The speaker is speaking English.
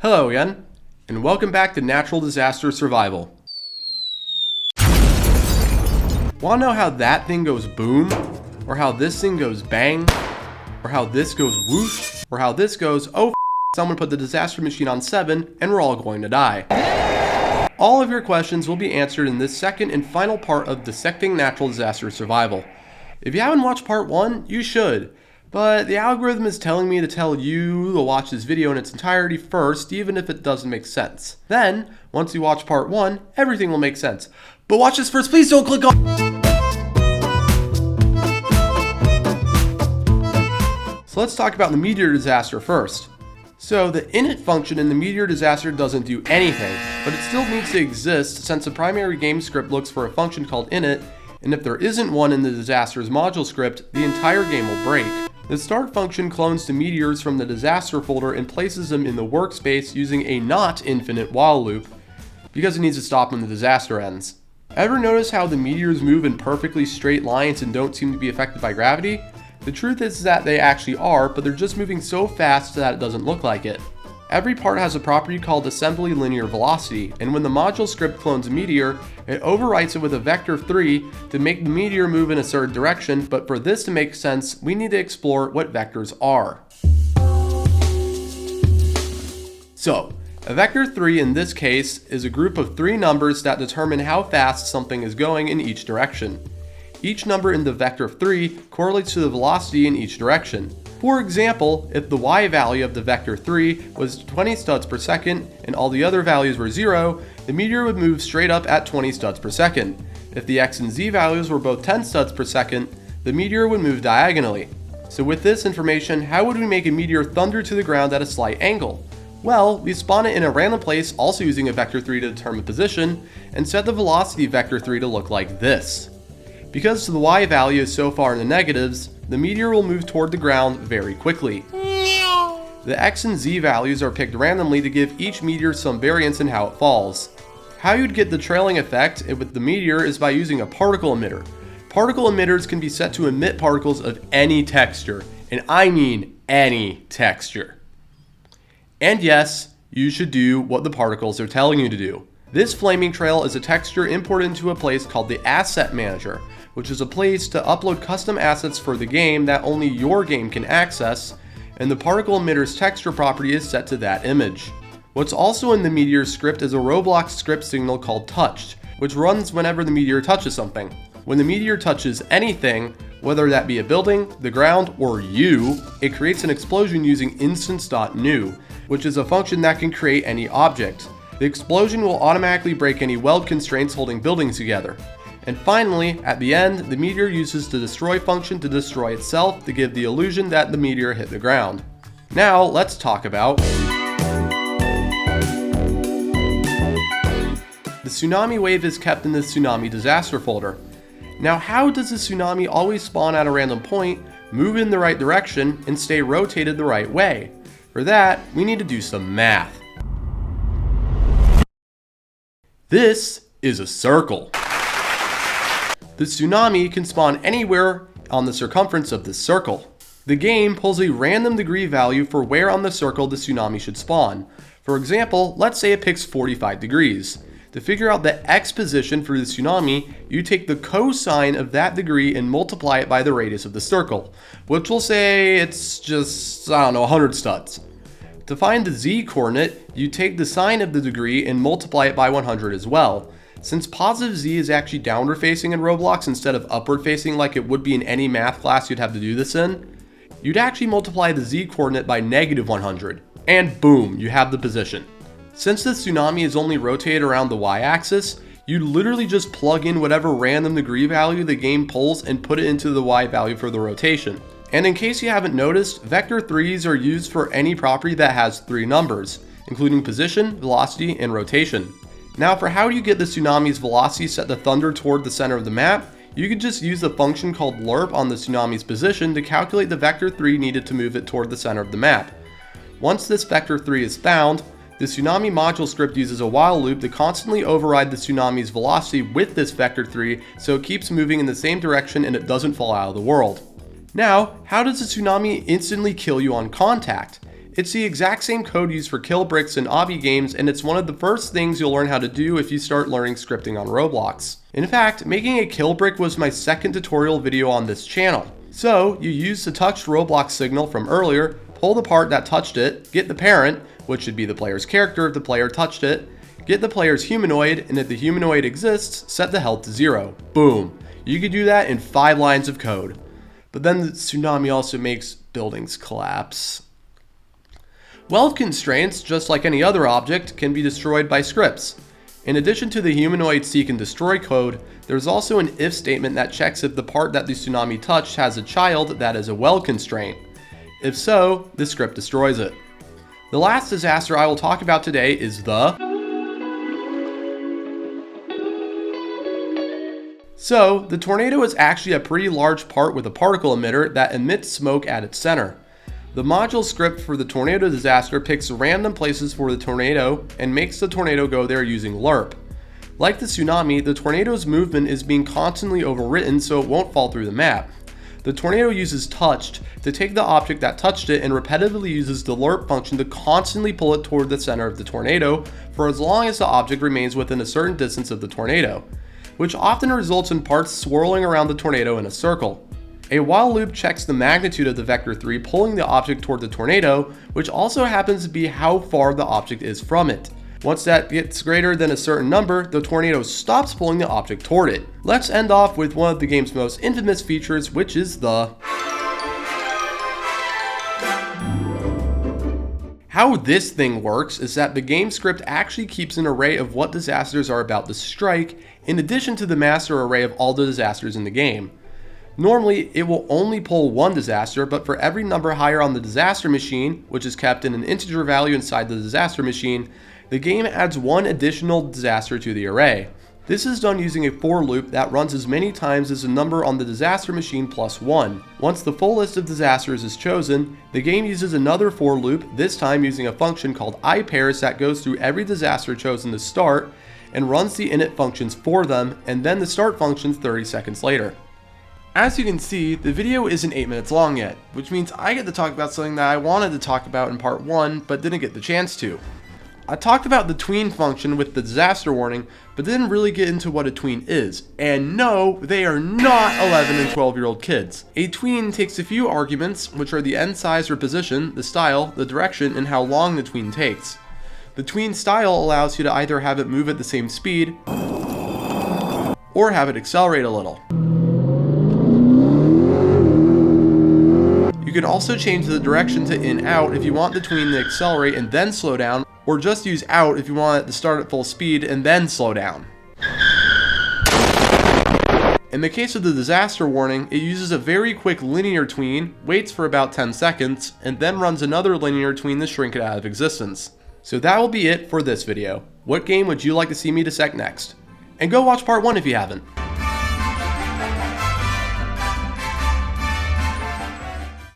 Hello again, and welcome back to Natural Disaster Survival. Wanna know how that thing goes boom? Or how this thing goes bang? Or how this goes whoosh? Or how this goes, oh someone put the disaster machine on 7 and we're all going to die? All of your questions will be answered in this second and final part of Dissecting Natural Disaster Survival. If you haven't watched part 1, you should. But the algorithm is telling me to tell you to watch this video in its entirety first, even if it doesn't make sense. Then, once you watch part 1, everything will make sense. But watch this first, please don't click on... So let's talk about the meteor disaster first. So the init function in the meteor disaster doesn't do anything, but it still needs to exist since the primary game script looks for a function called init, and if there isn't one in the disaster's module script, the entire game will break. The start function clones the meteors from the disaster folder and places them in the workspace using a not infinite while loop, because it needs to stop when the disaster ends. Ever notice how the meteors move in perfectly straight lines and don't seem to be affected by gravity? The truth is that they actually are, but they're just moving so fast that it doesn't look like it. Every part has a property called assembly linear velocity, and when the module script clones a meteor, it overwrites it with a vector 3 to make the meteor move in a certain direction, but for this to make sense, we need to explore what vectors are. So, a vector 3 in this case is a group of 3 numbers that determine how fast something is going in each direction. Each number in the vector 3 correlates to the velocity in each direction. For example, if the y value of the vector 3 was 20 studs per second and all the other values were 0, the meteor would move straight up at 20 studs per second. If the x and z values were both 10 studs per second, the meteor would move diagonally. So with this information, how would we make a meteor thunder to the ground at a slight angle? Well, we spawn it in a random place, also using a vector 3 to determine position, and set the velocity vector 3 to look like this. Because the y value is so far in the negatives, the meteor will move toward the ground very quickly. The x and z values are picked randomly to give each meteor some variance in how it falls. How you'd get the trailing effect with the meteor is by using a particle emitter. Particle emitters can be set to emit particles of any texture, and I mean any texture. And yes, you should do what the particles are telling you to do. This flaming trail is a texture imported into a place called the Asset Manager, which is a place to upload custom assets for the game that only your game can access, and the particle emitter's texture property is set to that image. What's also in the Meteor script is a Roblox script signal called touched, which runs whenever the meteor touches something. When the meteor touches anything, whether that be a building, the ground, or you, it creates an explosion using instance.new, which is a function that can create any object. The explosion will automatically break any weld constraints holding buildings together. And finally, at the end, the meteor uses the destroy function to destroy itself to give the illusion that the meteor hit the ground. Now, let's talk about the tsunami wave is kept in the tsunami disaster folder. Now, how does the tsunami always spawn at a random point, move in the right direction, and stay rotated the right way? For that, we need to do some math. This is a circle. The tsunami can spawn anywhere on the circumference of this circle. The game pulls a random degree value for where on the circle the tsunami should spawn. For example, let's say it picks 45 degrees. To figure out the x position for the tsunami, you take the cosine of that degree and multiply it by the radius of the circle, which will say it's just, 100 studs. To find the z-coordinate, you take the sine of the degree and multiply it by 100 as well. Since positive z is actually downward facing in Roblox instead of upward facing like it would be in any math class you'd have to do this in, you'd actually multiply the z-coordinate by negative 100, and boom, you have the position. Since the tsunami is only rotated around the y-axis, you literally just plug in whatever random degree value the game pulls and put it into the y value for the rotation. And in case you haven't noticed, vector 3s are used for any property that has 3 numbers, including position, velocity, and rotation. Now for how do you get the tsunami's velocity set to thunder toward the center of the map, you could just use the function called lerp on the tsunami's position to calculate the vector 3 needed to move it toward the center of the map. Once this vector 3 is found, the tsunami module script uses a while loop to constantly override the tsunami's velocity with this vector 3 so it keeps moving in the same direction and it doesn't fall out of the world. Now, how does a tsunami instantly kill you on contact? It's the exact same code used for kill bricks in obby games, and it's one of the first things you'll learn how to do if you start learning scripting on Roblox. In fact, making a kill brick was my second tutorial video on this channel. So, you use the touched Roblox signal from earlier, pull the part that touched it, get the parent, which should be the player's character if the player touched it, get the player's humanoid, and if the humanoid exists, set the health to 0. Boom. You could do that in 5 lines of code. But then the tsunami also makes buildings collapse. Wealth constraints, just like any other object, can be destroyed by scripts. In addition to the humanoid seek and destroy code, there's also an if statement that checks if the part that the tsunami touched has a child that is a well constraint. If so, the script destroys it. The last disaster I will talk about today is the... So, the tornado is actually a pretty large part with a particle emitter that emits smoke at its center. The module script for the tornado disaster picks random places for the tornado and makes the tornado go there using lerp. Like the tsunami, the tornado's movement is being constantly overwritten so it won't fall through the map. The tornado uses touched to take the object that touched it and repetitively uses the lerp function to constantly pull it toward the center of the tornado for as long as the object remains within a certain distance of the tornado, which often results in parts swirling around the tornado in a circle. A while loop checks the magnitude of the vector 3 pulling the object toward the tornado, which also happens to be how far the object is from it. Once that gets greater than a certain number, the tornado stops pulling the object toward it. Let's end off with one of the game's most infamous features, which is the... How this thing works is that the game script actually keeps an array of what disasters are about to strike, in addition to the master array of all the disasters in the game. Normally, it will only pull one disaster, but for every number higher on the disaster machine, which is kept in an integer value inside the disaster machine, the game adds one additional disaster to the array. This is done using a for loop that runs as many times as the number on the disaster machine plus 1. Once the full list of disasters is chosen, the game uses another for loop, this time using a function called iPairs that goes through every disaster chosen to start and runs the init functions for them, and then the start functions 30 seconds later. As you can see, the video isn't 8 minutes long yet, which means I get to talk about something that I wanted to talk about in part 1, but didn't get the chance to. I talked about the tween function with the disaster warning, but didn't really get into what a tween is. And no, they are not 11 and 12-year-old kids. A tween takes a few arguments, which are the end size or position, the style, the direction, and how long the tween takes. The tween style allows you to either have it move at the same speed, or have it accelerate a little. You can also change the direction to in-out if you want the tween to accelerate and then slow down, or just use out if you want it to start at full speed and then slow down. In the case of the disaster warning, it uses a very quick linear tween, waits for about 10 seconds, and then runs another linear tween to shrink it out of existence. So that will be it for this video. What game would you like to see me dissect next? And go watch part 1 if you haven't.